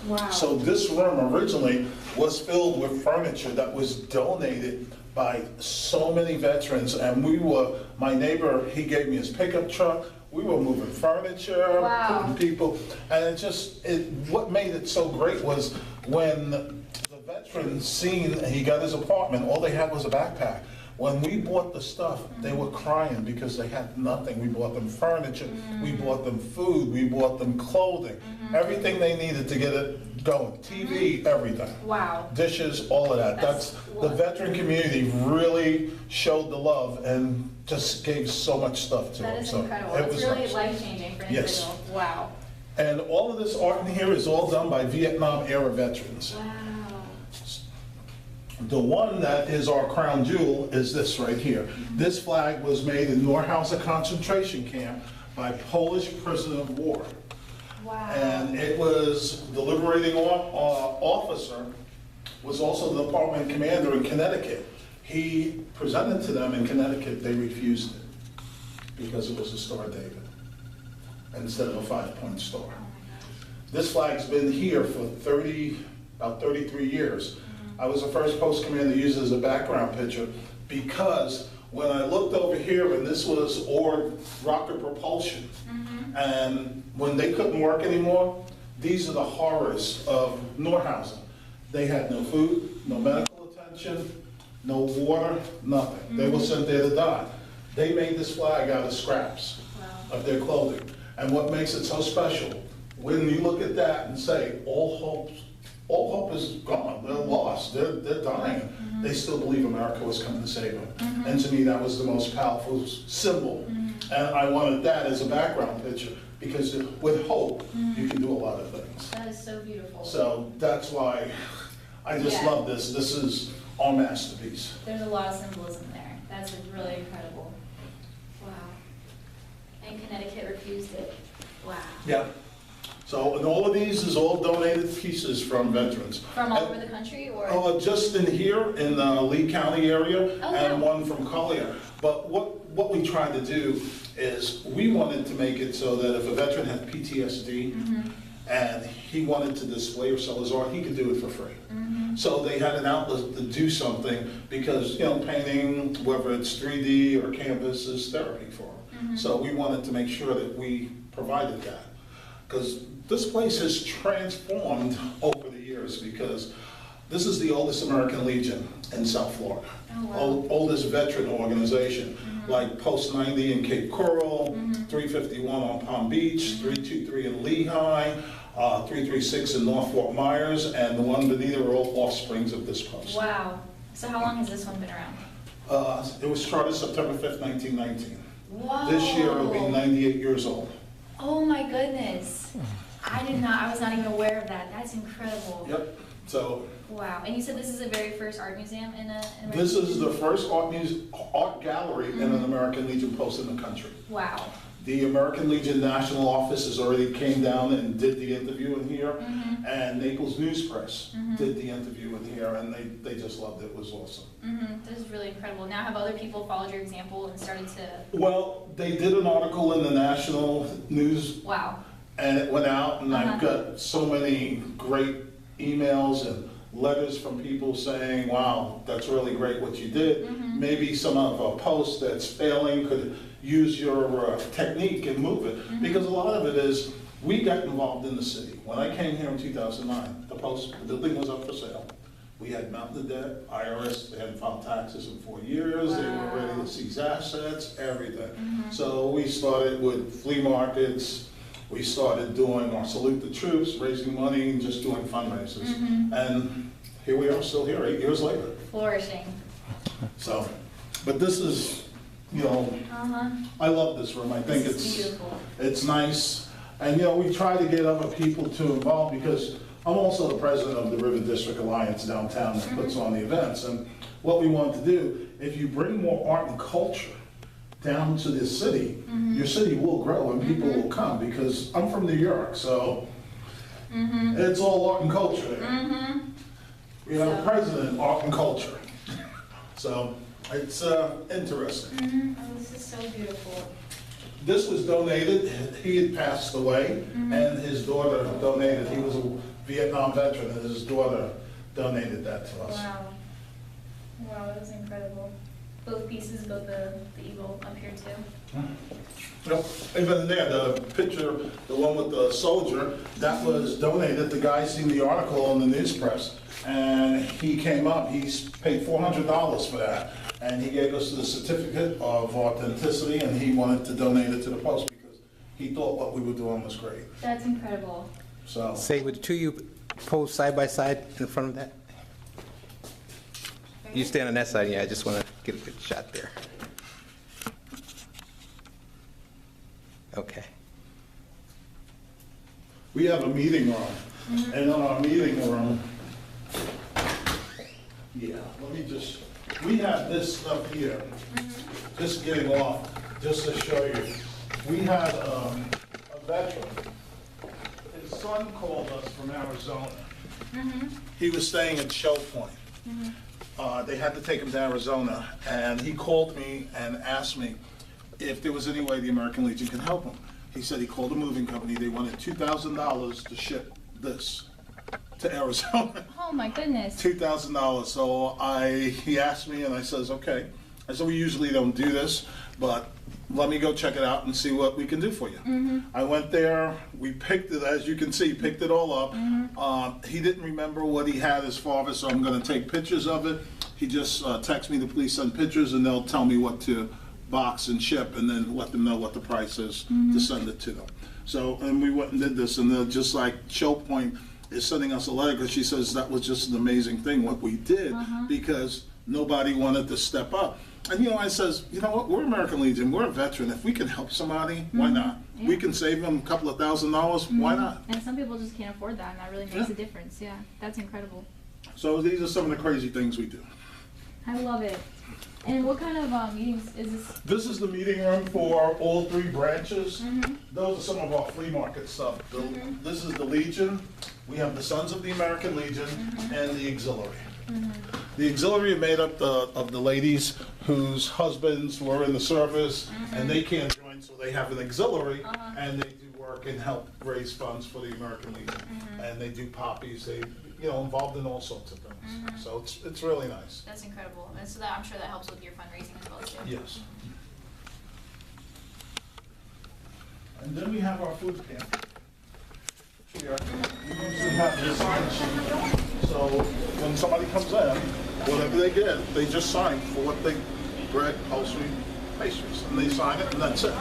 Wow. So this room originally was filled with furniture that was donated by so many veterans, and my neighbor, he gave me his pickup truck. We were moving furniture, Wow. putting people, and what made it so great was when the veteran he got his apartment, all they had was a backpack. When we bought the stuff, they were crying because they had nothing. We bought them furniture, we bought them food, we bought them clothing, everything they needed to get it going, TV, everything. Wow. Dishes, all of that. The veteran community really showed the love and just gave so much stuff to them. That is So incredible. it It's was really nice. life-changing for an Yes. individual. Wow. And all of this art in here is all done by Vietnam era veterans. Wow. The one that is our crown jewel is this right here. This flag was made in Norhausen concentration camp by Polish prisoner of war. Wow. And it was, the liberating officer was also the department commander in Connecticut. He presented to them in Connecticut, they refused it because it was a Star of David instead of a 5-point star. This flag's been here for about 33 years. I was the first post commander to use it as a background picture because when I looked over here, and this was rocket propulsion, and when they couldn't work anymore, these are the horrors of Norhausen. They had no food, no medical attention, no water, nothing. They were sent there to die. They made this flag out of scraps of their clothing. And what makes it so special, when you look at that and say, all hope is gone, they're lost, they're dying, they still believe America was coming to save them. And to me, that was the most powerful symbol. And I wanted that as a background picture, because with hope, you can do a lot of things. That is so beautiful. So that's why I just love this. This is our masterpiece. There's a lot of symbolism there. That's really incredible. Wow. And Connecticut refused it. Wow. Yeah. So, and all of these is all donated pieces from veterans. From all over the country, or? Just in here, in the Lee County area, Oh, and yeah. one from Collier. But what we tried to do is, we wanted to make it so that if a veteran had PTSD, and he wanted to display or sell his art, he could do it for free. So they had an outlet to do something, because, painting, whether it's 3D or canvas, is therapy for them. So we wanted to make sure that we provided that. Because this place has transformed over the years, because this is the oldest American Legion in South Florida. Oh, wow. Oldest veteran organization, like Post 90 in Cape Coral, 351 on Palm Beach, 323 in Lehigh, 336 in North Fort Myers, and the one beneath are all offsprings of this post. Wow. So how long has this one been around? It was started September 5th, 1919. Whoa. This year it'll be 98 years old. Oh my goodness. I was not even aware of that. That's incredible. Yep. So Wow. And you said this is the very first art museum in American this is Legion? the first art gallery in an American Legion post in the country. Wow. The American Legion National Office has already came down and did the interview in here, and Naples News Press did the interview in here, and they just loved it. It was awesome. This is really incredible. Now have other people followed your example and started to... Well, they did an article in the national news, Wow. and it went out, and I've got so many great emails and letters from people saying, wow, that's really great what you did. Maybe some of a post that's failing could use your technique and move it. Because a lot of it is, we got involved in the city. When I came here in 2009, the building was up for sale. We had mounted the debt, IRS, they hadn't filed taxes in 4 years, they were ready to seize assets, everything. So we started with flea markets, we started doing our Salute the Troops, raising money and just doing fundraisers. And here we are, still here, 8 years later. Flourishing. So, but this is, I love this room. I think This is beautiful. it's nice. And, we try to get other people to involve, because I'm also the president of the River District Alliance downtown that puts on the events. And what we want to do, if you bring more art and culture down to this city, your city will grow and people will come, because I'm from New York, so it's all art and culture there. We have a president, art and culture. So it's interesting. Oh, this is so beautiful. This was donated, he had passed away, and his daughter donated. He was a Vietnam veteran, and his daughter donated that to us. Wow. Wow, that was incredible. Both pieces, both the eagle up here too. Yep. Even in there, the picture, the one with the soldier, that was donated. The guy seen the article on the news press, and he came up, he's paid $400 for that. And he gave us the certificate of authenticity, and he wanted to donate it to the post because he thought what we were doing was great. That's incredible. So, Say, would the two of you pose side by side in front of that? You stand on that side, yeah, I just want to get a good shot there. Okay. we have a meeting room, and in our meeting room, yeah, let me just, we have this stuff here, just getting off, just to show you. We had a veteran, his son called us from Arizona. He was staying at Show Point. They had to take him to Arizona, and he called me and asked me if there was any way the American Legion could help him. He said he called a moving company, they wanted $2,000 to ship this to Arizona. Oh my goodness. $2,000, so he asked me, and I says, okay. I said, we usually don't do this, but let me go check it out and see what we can do for you. I went there, we picked it, as you can see, picked it all up. He didn't remember what he had as father, so I'm gonna take pictures of it. He just texted me, the police send pictures, and they'll tell me what to box and ship, and then let them know what the price is to send it to them. So, and we went and did this, and they're just like Show Point is sending us a letter, because she says that was just an amazing thing, what we did, because nobody wanted to step up. And you know, I says, you know what, we're American Legion, we're a veteran, if we can help somebody, why not? Yeah. We can save them a couple of $1,000s, why not? And some people just can't afford that, and that really makes a difference. Yeah, that's incredible. So these are some of the crazy things we do. I love it. And what kind of meetings is this? This is the meeting room for all three branches. Those are some of our flea market stuff. This is the Legion, we have the Sons of the American Legion, and the Auxiliary. The Auxiliary are made up of the ladies whose husbands were in the service, and they can't join, so they have an auxiliary, and they do work and help raise funds for the American Legion. And they do poppies, they, you know, involved in all sorts of things. So it's really nice. That's incredible. And so that, I'm sure that helps with your fundraising as well too. Yes. And then we have our food pantry. Here, we usually have this sign sheet. So when somebody comes in, whatever they get, they just sign for what they, bread, poultry, pastries, and they sign it, and that's it,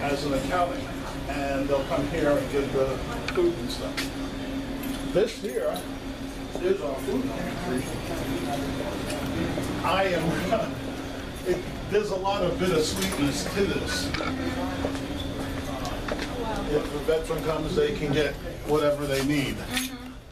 as an accounting. And they'll come here and get the food and stuff. This here is our food pantry. There's a lot of bittersweetness to this. If a veteran comes, they can get whatever they need.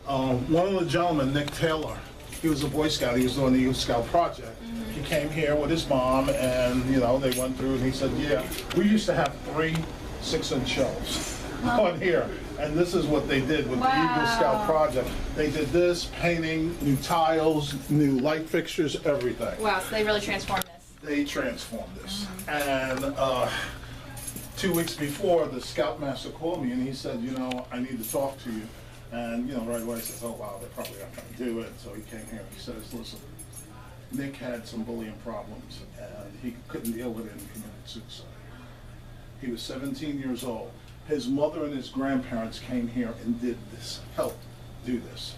One of the gentlemen, Nick Taylor, he was a Boy Scout, he was doing the Youth Scout project. He came here with his mom, and you know, they went through, and he said, yeah, we used to have 3 6-inch shelves on here. And this is what they did with the Eagle Scout project. They did this, painting, new tiles, new light fixtures, everything. Wow, so they really transformed this. They transformed this. And 2 weeks before, the Scoutmaster called me and he said, you know, I need to talk to you. And, you know, right away I says, oh wow, they're probably not going to do it. So he came here and he says, listen, Nick had some bullying problems and he couldn't deal with it and committed suicide. He was 17 years old. His mother and his grandparents came here and did this, helped do this.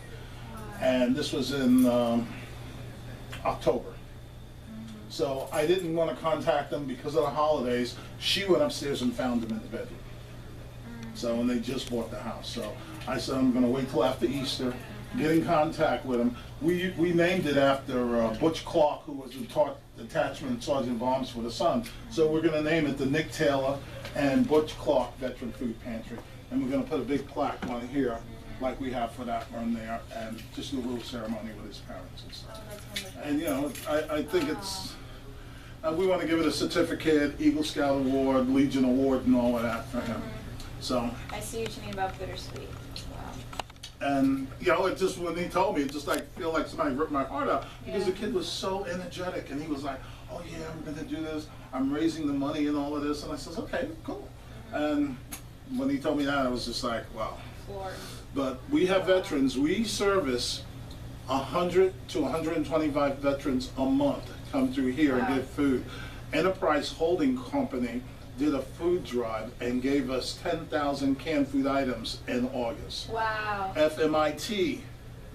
And this was in October. So I didn't want to contact them because of the holidays. She went upstairs and found him in the bedroom. So, and they just bought the house. So I said, I'm going to wait till after Easter, get in contact with him. We named it after Butch Clark, who was a detachment sergeant of arms for the Sun. So we're going to name it the Nick Taylor and Butch Clark Veteran Food Pantry. And we're going to put a big plaque on here, like we have for that one there, and just do a little ceremony with his parents and stuff. And you know, I think it's, we want to give it a certificate, Eagle Scout Award, Legion Award, and all of that for him. So. I see what you mean about bittersweet. Wow. And you know, it just, when he told me, it just like feel like somebody ripped my heart out, because the kid was so energetic, and he was like, oh yeah, I'm going to do this, I'm raising the money and all of this, and I says, okay, cool. And when he told me that, I was just like, wow. Floored. But we have veterans, we service 100 to 125 veterans a month come through here and Wow. get food. Enterprise Holding Company did a food drive and gave us 10,000 canned food items in August. Wow. FMIT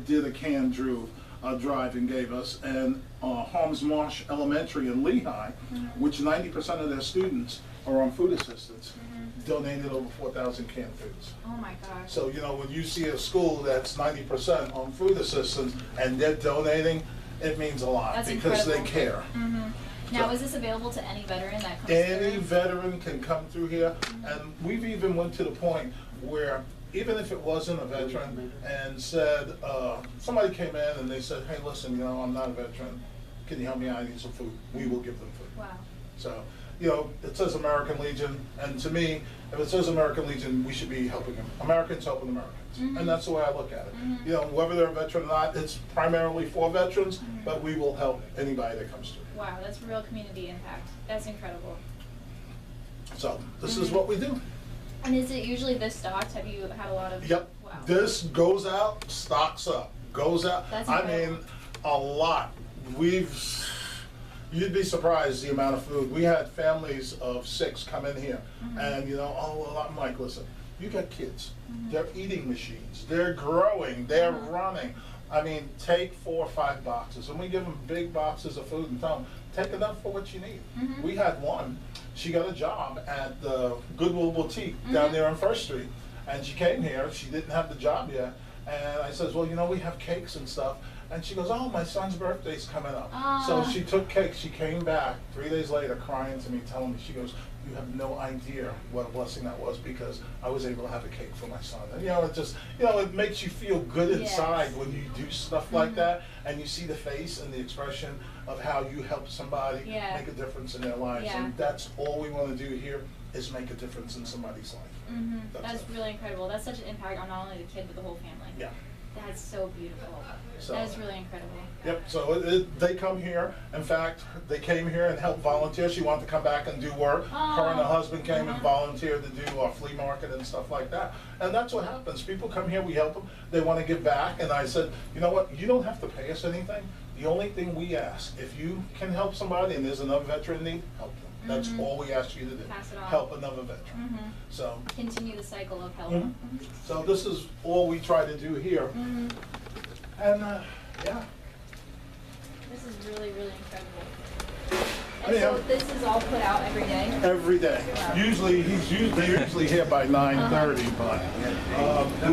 did a canned drive and gave us, and Holmes Marsh Elementary in Lehigh, which 90% of their students are on food assistance, donated over 4,000 canned foods. Oh my gosh. So, you know, when you see a school that's 90% on food assistance and they're donating, it means a lot That's because incredible. they care. Now, So- is this available to any veteran that comes Any through? veteran can come through here, and we've even went to the point where even if it wasn't a veteran and said, somebody came in and they said, hey, listen, you know, I'm not a veteran, can you help me out? I need some food. We will give them food. Wow. So, you know, it says American Legion, and to me, if it says American Legion, we should be helping them. Americans helping Americans. And that's the way I look at it. You know, whether they're a veteran or not, it's primarily for veterans, but we will help anybody that comes through. Wow, that's real community impact. That's incredible. So, this is what we do. And is it usually this stocked? Have you had a lot of? Yep. Wow. This goes out, stocks up, goes out. That's I incredible. mean, a lot. You'd be surprised the amount of food. We had families of 6 come in here, and you know, oh, well, I'm like, listen, you got kids. They're eating machines. They're growing. They're running. I mean, take 4 or 5 boxes, and we give them big boxes of food and tell them, take enough for what you need. We had one. She got a job at the Goodwill Boutique down there on First Street, and she came here. She didn't have the job yet, and I says, well, you know, we have cakes and stuff. And she goes, oh, my son's birthday's coming up. So she took cake. She came back 3 days later crying to me, telling me, she goes, you have no idea what a blessing that was because I was able to have a cake for my son. And, you know, it just, you know, it makes you feel good inside Yes. when you do stuff like that and you see the face and the expression of how you help somebody Yeah. make a difference in their lives. Yeah. And that's all we want to do here is make a difference in somebody's life. That's it. really incredible. That's such an impact on not only the kid, but the whole family. Yeah. That's so beautiful. So- That is really incredible. Yep, so they come here. In fact, they came here and helped volunteer. She wanted to come back and do work. Her and her husband came and volunteered to do our flea market and stuff like that. And that's what happens. People come here, we help them. They want to give back. And I said, you know what? You don't have to pay us anything. The only thing we ask, if you can help somebody and there's another veteran in need, help them. That's all we ask you to do. Pass it on. Help another veteran. So, Continue the cycle of help. so this is all we try to do here. And yeah. This is really, really incredible. And Yeah. so this is all put out every day? Every day. Usually, they're usually here by 9:30, but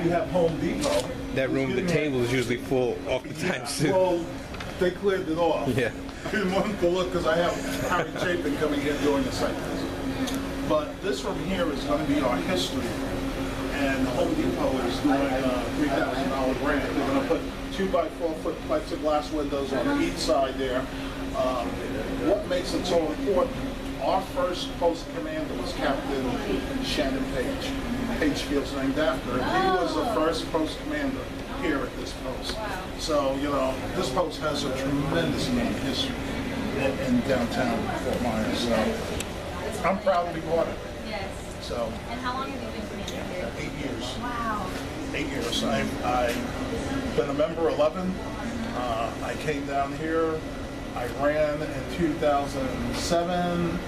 we have Home Depot. That room, the Excuse me. table is usually full oftentimes too. Well, they cleared it off. Yeah. I didn't want to look because I have Harry Chapin coming here doing the site visit. But this room here is going to be our history. And Home Depot is doing a $3,000 grant. They're going to put 2x4-foot plexiglass windows on each side there. What makes it so important? Our first post commander was Captain Shannon Page. Page Field's named after him. He was the first post commander here at this post. Wow. So, you know, this post has a tremendous amount of history in downtown Fort Myers. So, I'm proud to be part of it. Yes. So, And how long have you been commander here? 8 years. Wow. 8 years. I've been a member 11. I came down here. I ran in 2007.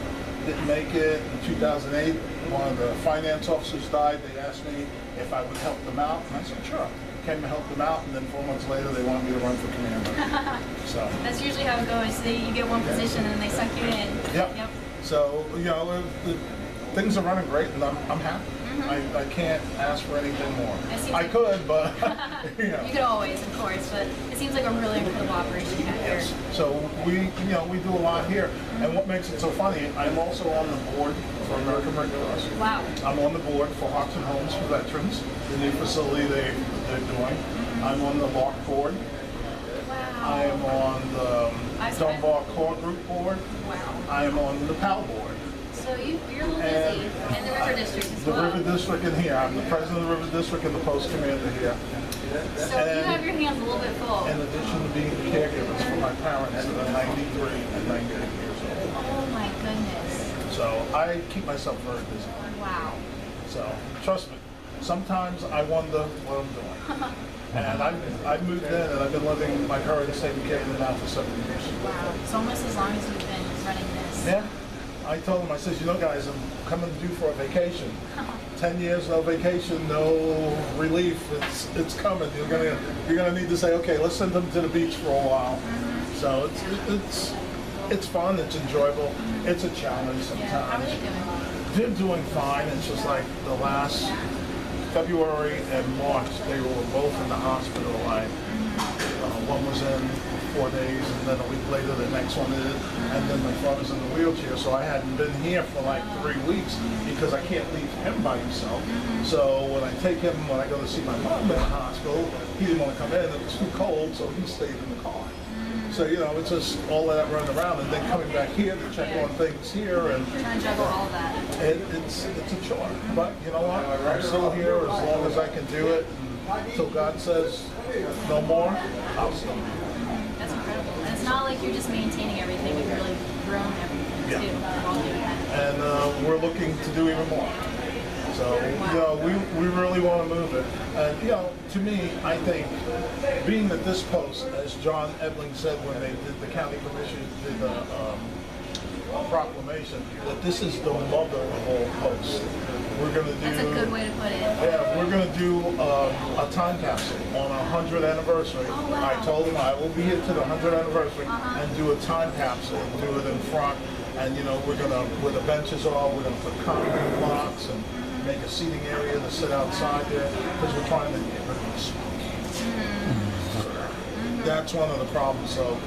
Didn't make it. In 2008, one of the finance officers died. They asked me if I would help them out, and I said, sure. Came to help them out, and then 4 months later, they wanted me to run for commander. So. That's usually how it goes. You get one position and they suck you in. Yep. So, you know, things are running great, and I'm happy. I can't ask for anything more. It seems I like- could, but, you know. You could always, of course, but it seems like a really incredible operation you have here. Yes. So we do a lot here. And what makes it so funny, I'm also on the board for American Red Cross. Wow. I'm on the board for Hearts and Homes for Veterans, the new facility they're doing. I'm on the LARC board. Wow. I am on the Dunbar Core Group board. Wow. I am on the PAL board. So you're a little And busy in the River District as the well. River District in here. I'm the president of the River District and the post commander here. So you have your hands a little bit full. In addition to being caregivers for my parents that are 93 and 98 years old. Oh my goodness. So I keep myself very busy. Wow. So trust me, sometimes I wonder what I'm doing. And I've moved in and I've been living my current state of Caitlin now for 7 years. Wow, it's almost as long as you've been running this. Yeah. I told them, I said, you know guys, I'm coming due for a vacation. 10 years, no vacation, no relief, it's coming. You're gonna need to say, okay, let's send them to the beach for a while. So it's fun, it's enjoyable, it's a challenge sometimes. Yeah, how are they doing? They're doing fine. It's just like the last February and March, they were both in the hospital. One was in 4 days, and then a week later the next one is, and then my father's in the wheelchair. So I hadn't been here for like 3 weeks because I can't leave him by himself. So when I take him, when I go to see my mom in the hospital, he didn't want to come in. It was too cold, so he stayed in the car. So, you know, it's just all that running around and then coming back here to check on things here. And Trying to juggle all of that. it's a chore. But you know what? I'm still here as long as I can do it. Until God says no more, I'll still be here. That's incredible. And it's not like you're just maintaining everything, you've really grown everything Yeah. too while doing that. And we're looking to do even more. So, you know, we really want to move it. And, you know, to me, I think being at this post, as John Ebling said when they did the county commission, did the proclamation, that this is the mother of all posts. We're going to do... That's a good way to put it. Yeah, we're going to do a time capsule on our 100th anniversary. Oh, wow. I told them I will be here to the 100th anniversary and do a time capsule and do it in front. And, you know, we're going to, where the benches are, we're going to put concrete blocks and make a seating area to sit outside there because we're trying to get rid of the smoke. That's one of the problems. So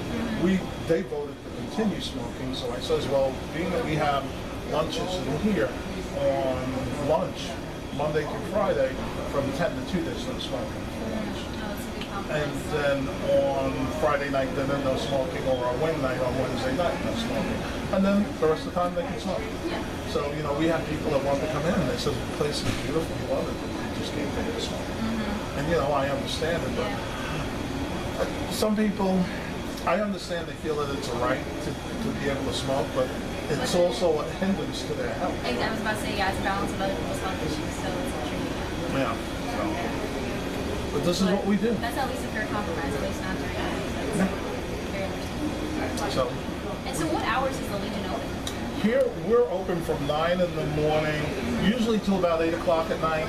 they voted to continue smoking. So I says, well, being that we have lunches in here on lunch, Monday through Friday, from 10 to 2, there's no smoking. And then on Friday night, then no smoking, or on Wednesday night, on Wednesday night, no smoking. And then the rest of the time they can smoke. Yeah. So, you know, we have people that want to come in and they say, the place is beautiful, we love it, but they just can't take the smoke. And, you know, I understand it, but some people, I understand they feel that it's a right to be able to smoke, but it's also a hindrance to their health. I was about to say, yeah, it's a balance of other people's health issues, so it's a tricky. Yeah. So. But this is what we do. That's at least a fair compromise, at least not during that. Yeah. Very understandable. So And so what hours is the Legion open? here we're open from 9 in the morning, usually till about 8 o'clock at night.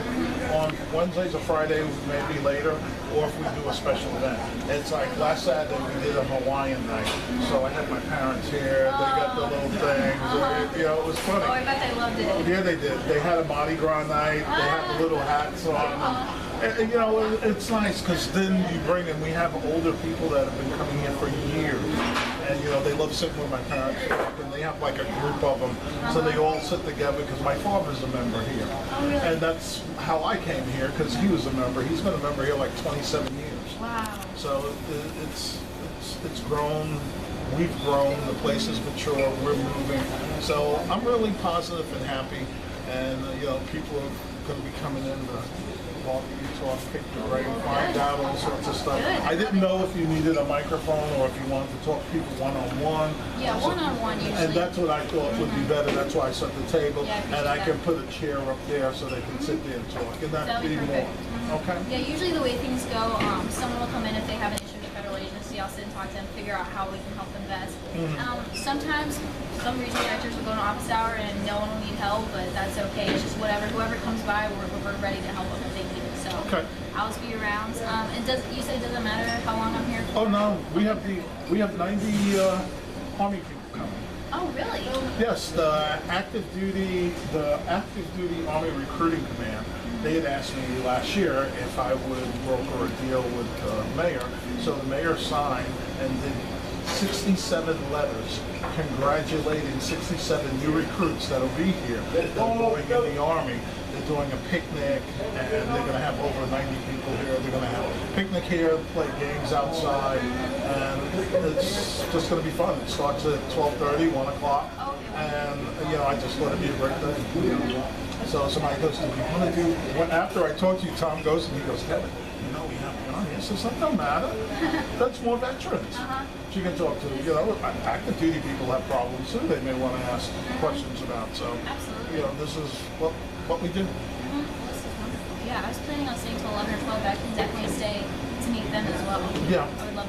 On Wednesdays or Fridays, maybe later, or if we do a special event. It's like last Saturday we did a Hawaiian night, so I had my parents here. They got the little things. You know, it was funny. Oh, I bet they loved it. Yeah, they did. They had a Mardi Gras night. They had the little hats on. And, you know, it's nice because then you bring in, we have older people that have been coming here for years. And, you know, they love sitting with my parents. And they have like a group of them. So they all sit together because my father's a member here. Oh, really? And that's how I came here because he was a member. He's been a member here like 27 years. Wow. So it's grown. We've grown. The place is mature. We're moving. So I'm really positive and happy. And, you know, people are going to be coming in to walk you, talk, pick your brain, find out all sorts of stuff. Good. I didn't know if you needed a microphone or if you wanted to talk to people one-on-one. Yeah, one-on-one usually. And that's what I thought would be better. That's why I set the table. Yeah, I appreciate and I can that. put a chair up there so they can sit there and talk. And that'd That'll be be more. perfect. Okay? Yeah, usually the way things go, someone will come in if they have an issue with a federal agency. I'll sit and talk to them, figure out how we can help them best. Sometimes some regional directors will go to office hour and no one will need help, but that's okay. It's just whoever comes by, we're ready to help them if they need it. So Okay. I'll just be around. And you said it doesn't matter how long I'm here for? Oh no, we have 90 Army people coming. Oh, really? Yes, the active duty Army Recruiting Command. They had asked me last year if I would broker a deal with the mayor. So the mayor signed and did 67 letters congratulating 67 new recruits that'll be here. They're going in the Army. They're doing a picnic, and they're going to have over 90 people here. They're going to have a picnic here, play games outside, and it's just going to be fun. It starts at 12:30, 1 o'clock, and you know, I just thought it'd be a great day. You know. So somebody goes to me, "Want to do?" After I talk to you, Tom goes and he goes, "Kevin, you know we have the Army." I says, "That don't matter. That's more veterans." She can talk to, you know, active duty people have problems too. They may want to ask questions about. So, Absolutely. you know, this is what we do. This is wonderful. Yeah, Yeah, I was planning on staying till 11 or 12, but I can definitely stay to meet them as well. Yeah. I would love